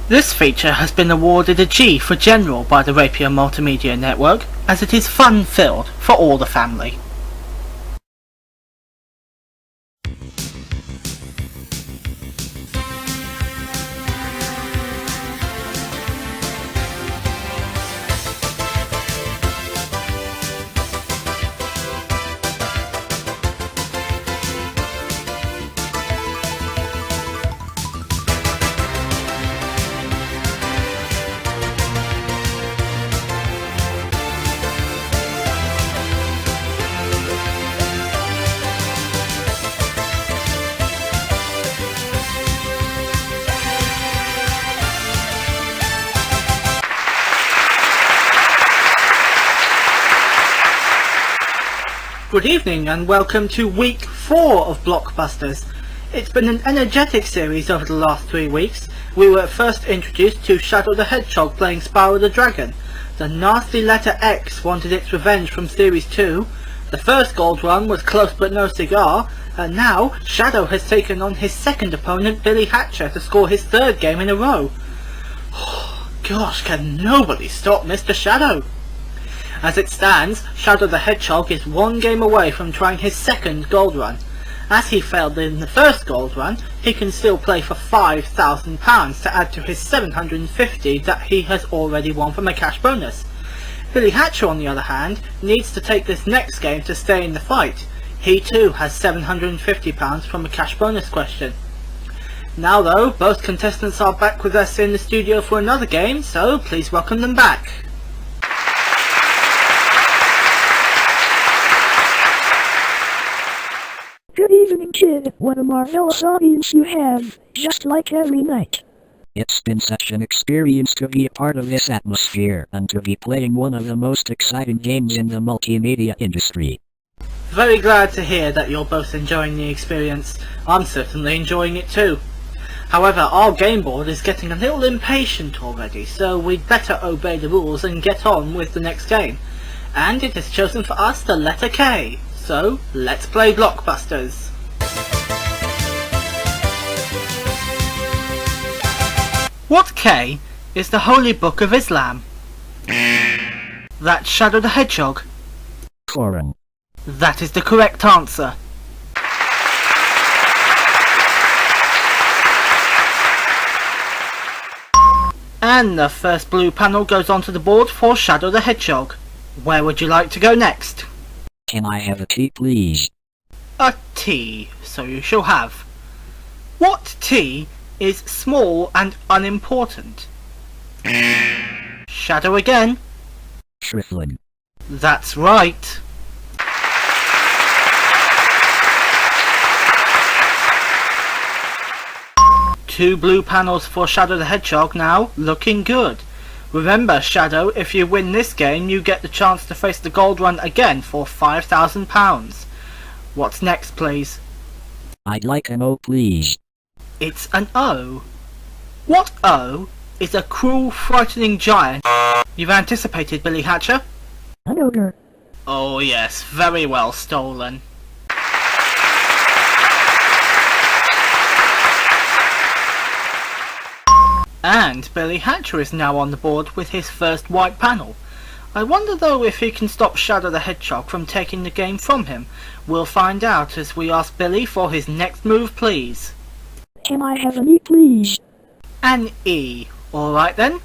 This feature has been awarded a G for General by the Rapier Multimedia Network, as it is fun-filled for all the family. Good evening and welcome to week 4 of Blockbusters. It's been an energetic series over the last 3 weeks. We were first introduced to Shadow the Hedgehog playing Spyro the Dragon. The nasty letter X wanted its revenge from series 2. The first gold run was close but no cigar. And now Shadow has taken on his second opponent Billy Hatcher to score his third game in a row. Gosh, can nobody stop Mr. Shadow? As it stands, Shadow the Hedgehog is one game away from trying his second gold run. As he failed in the first gold run, he can still play for £5,000 to add to his £750 that he has already won from a cash bonus. Billy Hatcher, on the other hand, needs to take this next game to stay in the fight. He too has £750 from a cash bonus question. Now though, both contestants are back with us in the studio for another game, so please welcome them back. Good evening, kid. What a marvelous audience you have, just like every night. It's been such an experience to be a part of this atmosphere and to be playing one of the most exciting games in the multimedia industry. Very glad to hear that you're both enjoying the experience. I'm certainly enjoying it too. However, our game board is getting a little impatient already, so we'd better obey the rules and get on with the next game. And it has chosen for us the letter K. So, let's play Blockbusters. What K is the Holy Book of Islam? That's Shadow the Hedgehog. Koran. That is the correct answer. And the first blue panel goes onto the board for Shadow the Hedgehog. Where would you like to go next? Can I have a tea, please? A T, so you shall have. What T is small and unimportant? Shadow again. Shrivelin. That's right. Two blue panels for Shadow the Hedgehog now, looking good. Remember, Shadow, if you win this game, you get the chance to face the gold run again for £5,000. What's next, please? I'd like an O, please. It's an O. What O is a cruel, frightening giant? You've anticipated, Billy Hatcher? An ogre. Oh yes, very well stolen. And Billy Hatcher is now on the board with his first white panel. I wonder though if he can stop Shadow the Hedgehog from taking the game from him. We'll find out as we ask Billy for his next move, please. Can I have an E, please? An E. Alright then.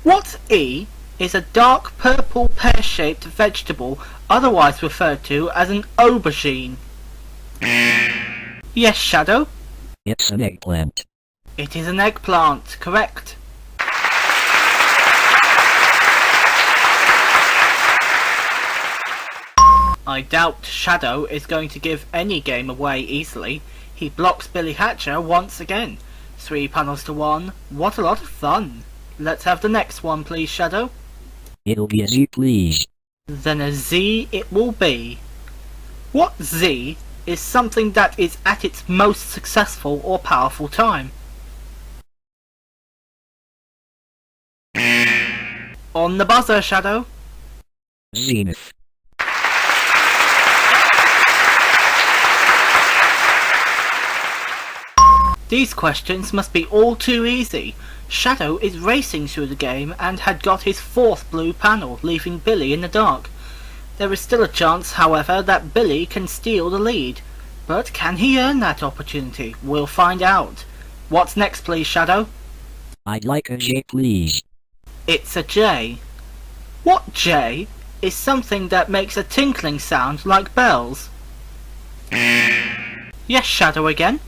What E is a dark purple pear-shaped vegetable, otherwise referred to as an aubergine? Yes, Shadow? It's an eggplant. It is an eggplant, correct. I doubt Shadow is going to give any game away easily. He blocks Billy Hatcher once again. 3 panels to 1. What a lot of fun. Let's have the next one, please, Shadow. It'll be a Z, please. Then a Z it will be. What Z is something that is at its most successful or powerful time? On the buzzer, Shadow. Zenith. These questions must be all too easy. Shadow is racing through the game and had got his 4th blue panel, leaving Billy in the dark. There is still a chance, however, that Billy can steal the lead. But can he earn that opportunity? We'll find out. What's next, please, Shadow? I'd like a J, please. It's a J. What J is something that makes a tinkling sound like bells? Yes, Shadow again?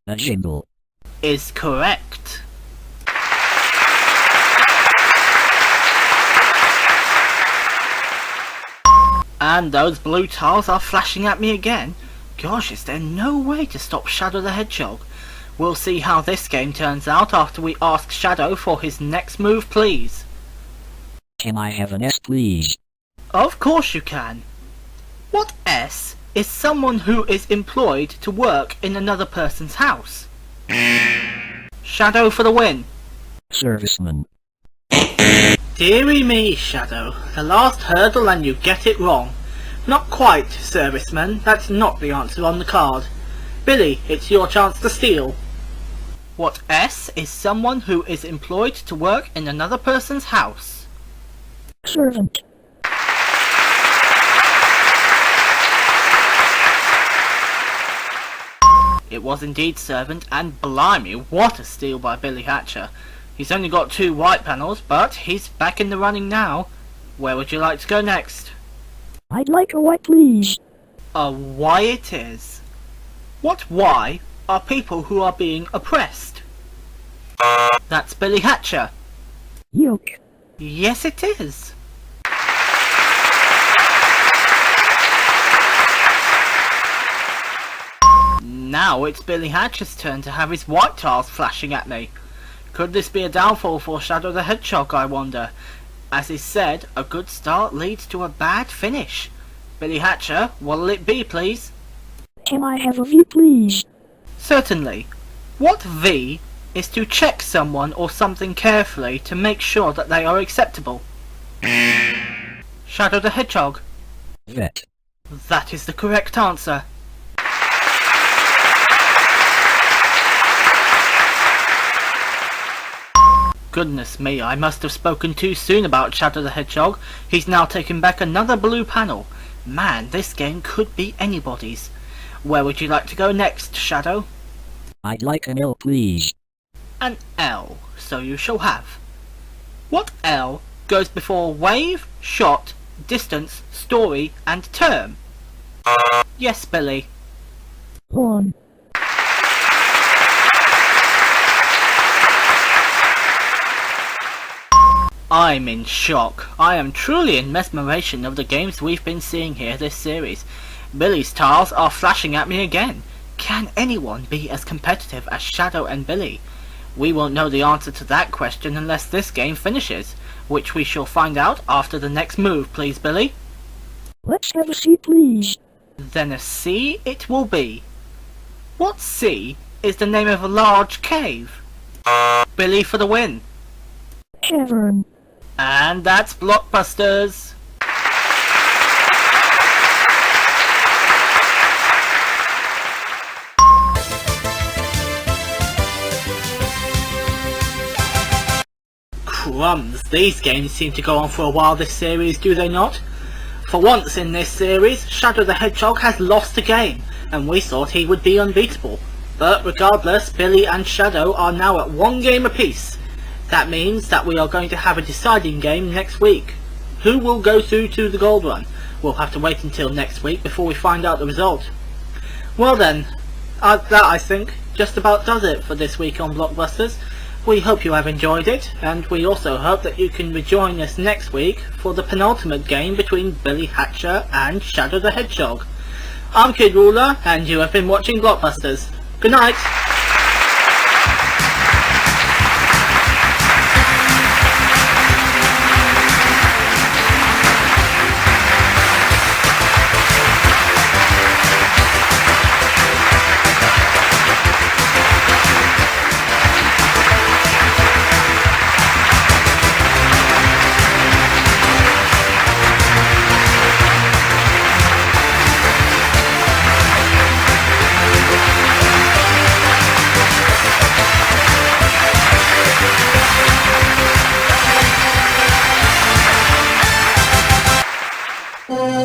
A jingle. Is correct. And those blue tiles are flashing at me again. Gosh, is there no way to stop Shadow the Hedgehog? We'll see how this game turns out after we ask Shadow for his next move, please. Can I have an S, please? Of course you can. What S is someone who is employed to work in another person's house? Shadow for the win. Serviceman. Deary me, Shadow. The last hurdle and you get it wrong. Not quite, serviceman. That's not the answer on the card. Billy, it's your chance to steal. What S is someone who is employed to work in another person's house? Servant. It was indeed servant, and blimey, what a steal by Billy Hatcher. He's only got 2 white panels, but he's back in the running now. Where would you like to go next? I'd like a white, please. A Y it is. What Y are people who are being oppressed? That's Billy Hatcher. Yoke. Yes, it is. Now it's Billy Hatcher's turn to have his white tiles flashing at me. Could this be a downfall for Shadow the Hedgehog, I wonder? As is said, a good start leads to a bad finish. Billy Hatcher, what'll it be, please? Can I have a V, please? Certainly. What V is to check someone or something carefully to make sure that they are acceptable? Shadow the Hedgehog. Vet. That is the correct answer. Goodness me, I must have spoken too soon about Shadow the Hedgehog. He's now taken back another blue panel. Man, this game could be anybody's. Where would you like to go next, Shadow? I'd like an L, please. An L, so you shall have. What L goes before wave, shot, distance, story, and term? Yes, Billy. Lawn. I'm in shock. I am truly in mesmeration of the games we've been seeing here this series. Billy's tiles are flashing at me again. Can anyone be as competitive as Shadow and Billy? We won't know the answer to that question unless this game finishes, which we shall find out after the next move, please, Billy. Let's have a C, please. Then a C it will be. What C is the name of a large cave? Billy for the win. Cavern. And that's Blockbusters. Crumbs, these games seem to go on for a while this series, do they not? For once in this series, Shadow the Hedgehog has lost a game, and we thought he would be unbeatable. But regardless, Billy and Shadow are now at 1 game apiece. That means that we are going to have a deciding game next week. Who will go through to the gold run? We'll have to wait until next week before we find out the result. Well then, that I think just about does it for this week on Blockbusters. We hope you have enjoyed it, and we also hope that you can rejoin us next week for the penultimate game between Billy Hatcher and Shadow the Hedgehog. I'm Kid Ruler, and you have been watching Blockbusters. Good night! Bye.